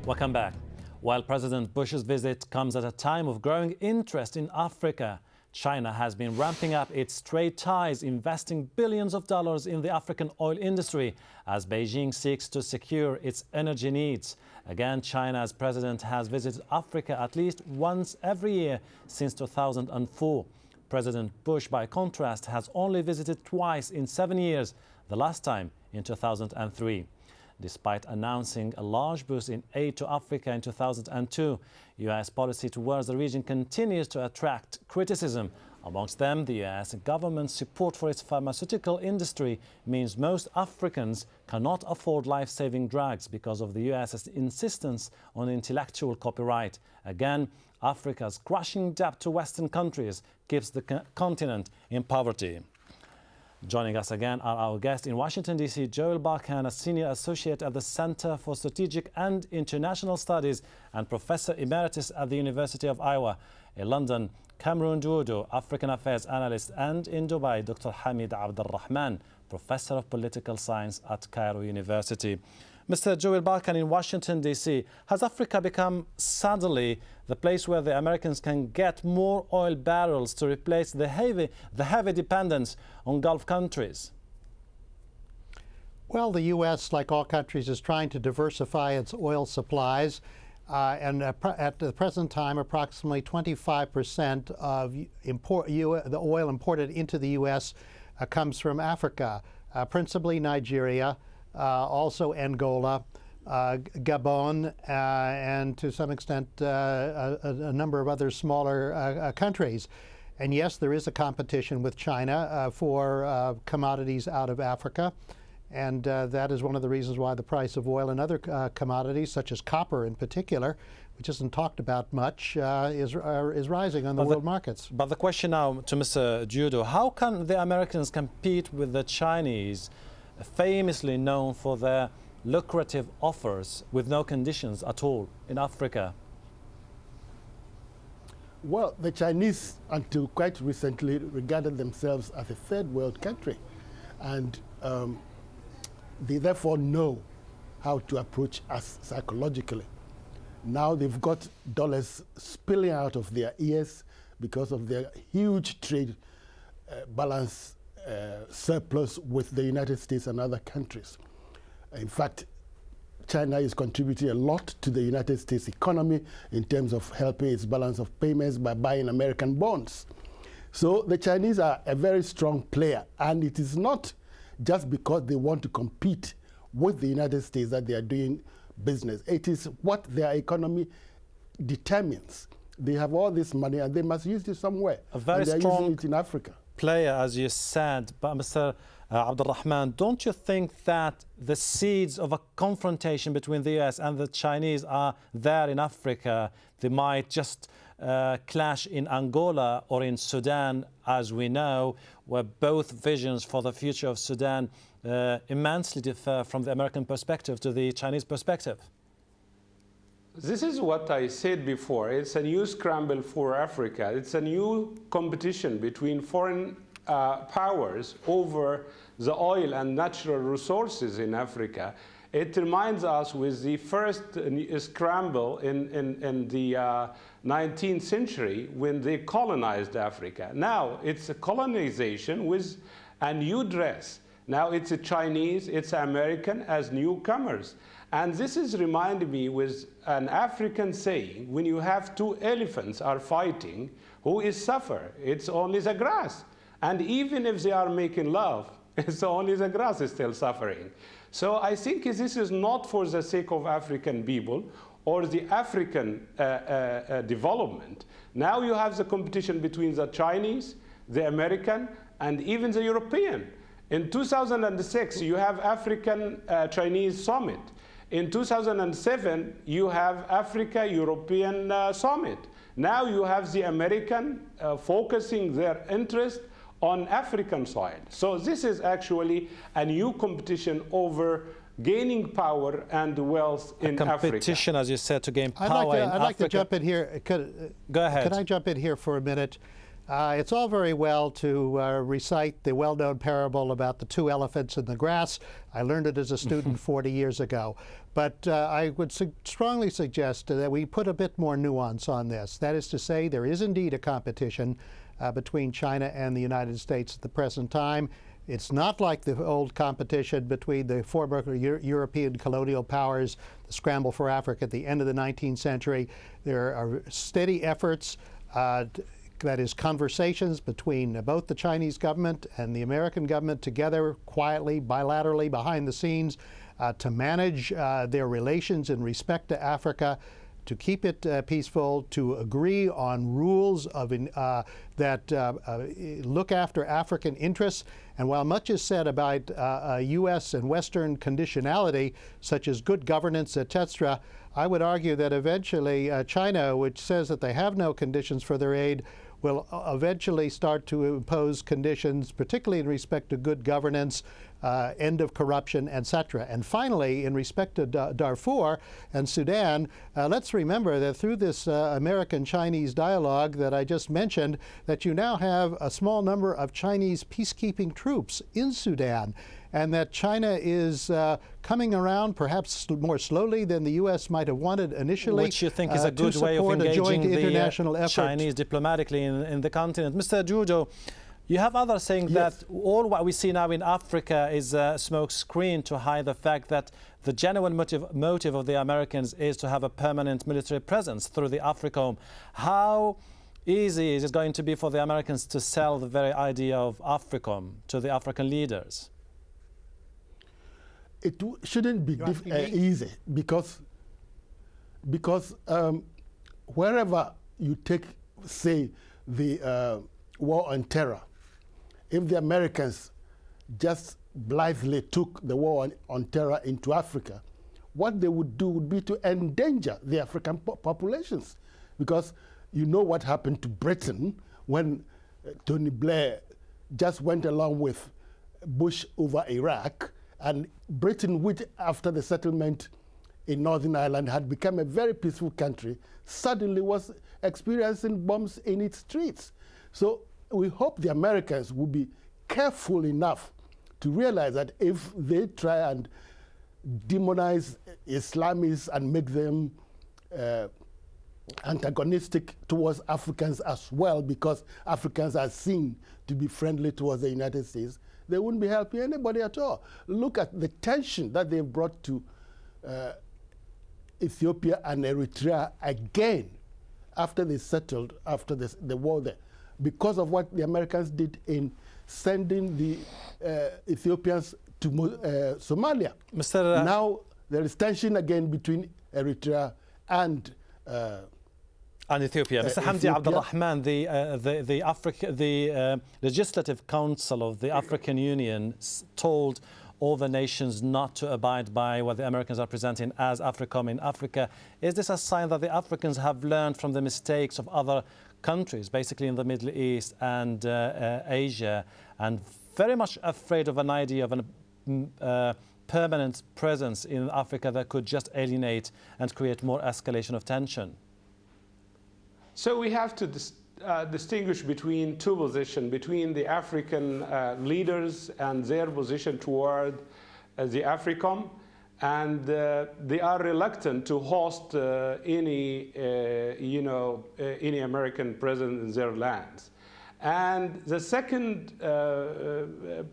Welcome back. While President Bush's visit comes at a time of growing interest in Africa, China has been ramping up its trade ties, investing billions of dollars in the African oil industry as Beijing seeks to secure its energy needs. Again, China's president has visited Africa at least once every year since 2004. President Bush, by contrast, has only visited twice in 7 years, the last time in 2003. Despite announcing a large boost in aid to Africa in 2002, U.S. policy towards the region continues to attract criticism. Amongst them, the U.S. government's support for its pharmaceutical industry means most Africans cannot afford life-saving drugs because of the U.S.'s insistence on intellectual copyright. Again, Africa's crushing debt to Western countries keeps the continent in poverty. Joining us again are our guest in Washington, D.C., Joel Barkan, a senior associate at the Center for Strategic and International Studies and Professor Emeritus at the University of Iowa. In London, Cameron Duodo, African Affairs Analyst, and in Dubai, Dr. Hamid Abdulrahman, Professor of Political Science at Cairo University. Mr. Joel Barkan in Washington, D.C., has Africa become suddenly the place where the Americans can get more oil barrels to replace the heavy dependence on Gulf countries? Well, the U.S., like all countries, is trying to diversify its oil supplies. At the present time, approximately 25% of the oil imported into the U.S. Comes from Africa, principally Nigeria, also Angola, Gabon, and to some extent a number of other smaller countries. And yes, there is a competition with China for commodities out of Africa. And that is one of the reasons why the price of oil and other commodities, such as copper in particular, which isn't talked about much, is rising on the world markets. But the question now to Mr. Judo, how can the Americans compete with the Chinese, famously known for their lucrative offers with no conditions at all in Africa? Well, the Chinese, until quite recently, regarded themselves as a third world country. And they therefore know how to approach us psychologically. Now they've got dollars spilling out of their ears because of their huge trade balance surplus with the United States and other countries. In fact, China is contributing a lot to the United States economy in terms of helping its balance of payments by buying American bonds. So the Chinese are a very strong player, and it is not just because they want to compete with the United States that they are doing business. It is what their economy determines. They have all this money and they must use it somewhere. A very strong strong using it in Africa. Player, as you said. But Mr. Abdulrahman, don't you think that the seeds of a confrontation between the US and the Chinese are there in Africa? They might just clash in Angola or in Sudan, as we know, where both visions for the future of Sudan immensely differ from the American perspective to the Chinese perspective. This is what I said before. It's a new scramble for Africa. It's a new competition between foreign powers over the oil and natural resources in Africa. It reminds us with the first scramble in the 19th century when they colonized Africa. Now it's a colonization with a new dress. Now it's a Chinese, it's American as newcomers. And this is reminding me with an African saying, when you have two elephants are fighting, who is suffer? It's only the grass. And even if they are making love, it's only the grass is still suffering. So I think this is not for the sake of African people or the African development. Now you have the competition between the Chinese, the American, and even the European. In 2006, you have African-Chinese summit. In 2007, you have Africa-European summit. Now you have the American focusing their interest on African side. So this is actually a new competition over gaining power and wealth in Africa. Competition, as you said, to gain power in Africa. I'd like to jump in here. Go ahead. Could I jump in here for a minute? It's all very well to recite the well-known parable about the two elephants in the grass. I learned it as a student 40 years ago. But I would strongly suggest that we put a bit more nuance on this. That is to say, there is indeed a competition between China and the United States at the present time. It's not like the old competition between the former European colonial powers, the scramble for Africa at the end of the 19th century. There are steady efforts, that is conversations between both the Chinese government and the American government together, quietly, bilaterally, behind the scenes, to manage their relations in respect to Africa, to keep it peaceful, to agree on rules of that look after African interests. And while much is said about U.S. and Western conditionality, such as good governance, etc., I would argue that eventually China, which says that they have no conditions for their aid, will eventually start to impose conditions, particularly in respect to good governance, end of corruption, etc. And finally, in respect to Darfur and Sudan, let's remember that through this American-Chinese dialogue that I just mentioned, that you now have a small number of Chinese peacekeeping troops in Sudan, and that China is coming around perhaps more slowly than the U.S. might have wanted initially. Which you think is a good way of engaging the effort. Chinese diplomatically in the continent. Mr. Judo, you have others saying that all what we see now in Africa is a smoke screen to hide the fact that the genuine motive of the Americans is to have a permanent military presence through the AFRICOM. How easy is it going to be for the Americans to sell the very idea of AFRICOM to the African leaders? It shouldn't be easy because wherever you take, say, the war on terror, if the Americans just blithely took the war on terror into Africa, what they would do would be to endanger the African populations. Because you know what happened to Britain when Tony Blair just went along with Bush over Iraq, and Britain, which after the settlement in Northern Ireland had become a very peaceful country, suddenly was experiencing bombs in its streets. So we hope the Americans will be careful enough to realize that if they try and demonize Islamists and make them antagonistic towards Africans as well, because Africans are seen to be friendly towards the United States, they wouldn't be helping anybody at all. Look at the tension that they've brought to Ethiopia and Eritrea again after they settled after the war there, because of what the Americans did in sending the Ethiopians to Somalia. Now there is tension again between Eritrea and Ethiopia. Mr. Hamdi Abdulrahman, the Legislative Council of the African Union told all the nations not to abide by what the Americans are presenting as AFRICOM in Africa. Is this a sign that the Africans have learned from the mistakes of other countries, basically in the Middle East and Asia, and very much afraid of an idea of a permanent presence in Africa that could just alienate and create more escalation of tension? So we have to distinguish between two positions, between the African leaders and their position toward the AFRICOM, and they are reluctant to host any American presence in their lands. And the second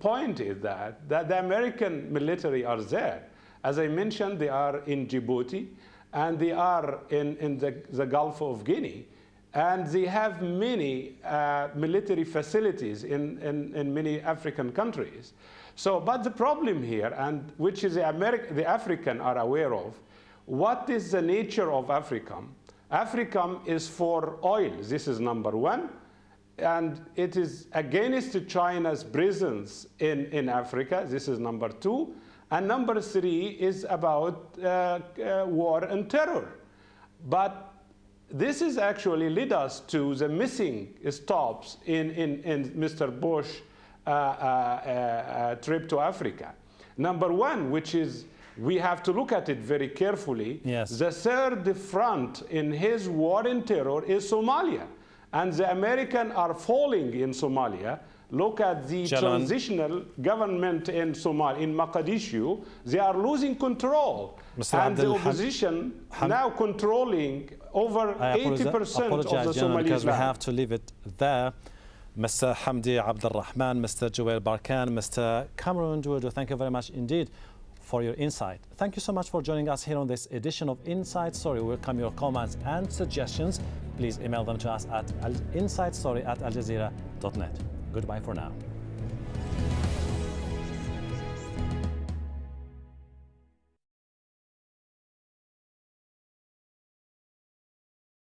point is that the American military are there. As I mentioned, they are in Djibouti, and they are in the Gulf of Guinea. And they have many military facilities in many African countries. So, but the problem here, and which is the African are aware of, what is the nature of AFRICOM? AFRICOM is for oil. This is number one. And it is against China's presence in Africa. This is number two. And number three is about war and terror. But this is actually led us to the missing stops in Mr. Bush's trip to Africa. Number one, which is, we have to look at it very carefully. Yes. The third front in his war in terror is Somalia. And the Americans are falling in Somalia. Look at the transitional government in Somalia, in Mogadishu. They are losing control. And the opposition now controlling over 80% of the Somali because we land. have to leave it there. Mr. Hamdi Abdul Rahman, Mr. Joel Barkan, Mr. Cameron Duodo, thank you very much indeed for your insight. Thank you so much for joining us here on this edition of Inside Story. We welcome your comments and suggestions. Please email them to us at insidestory@aljazeera.net. Goodbye for now.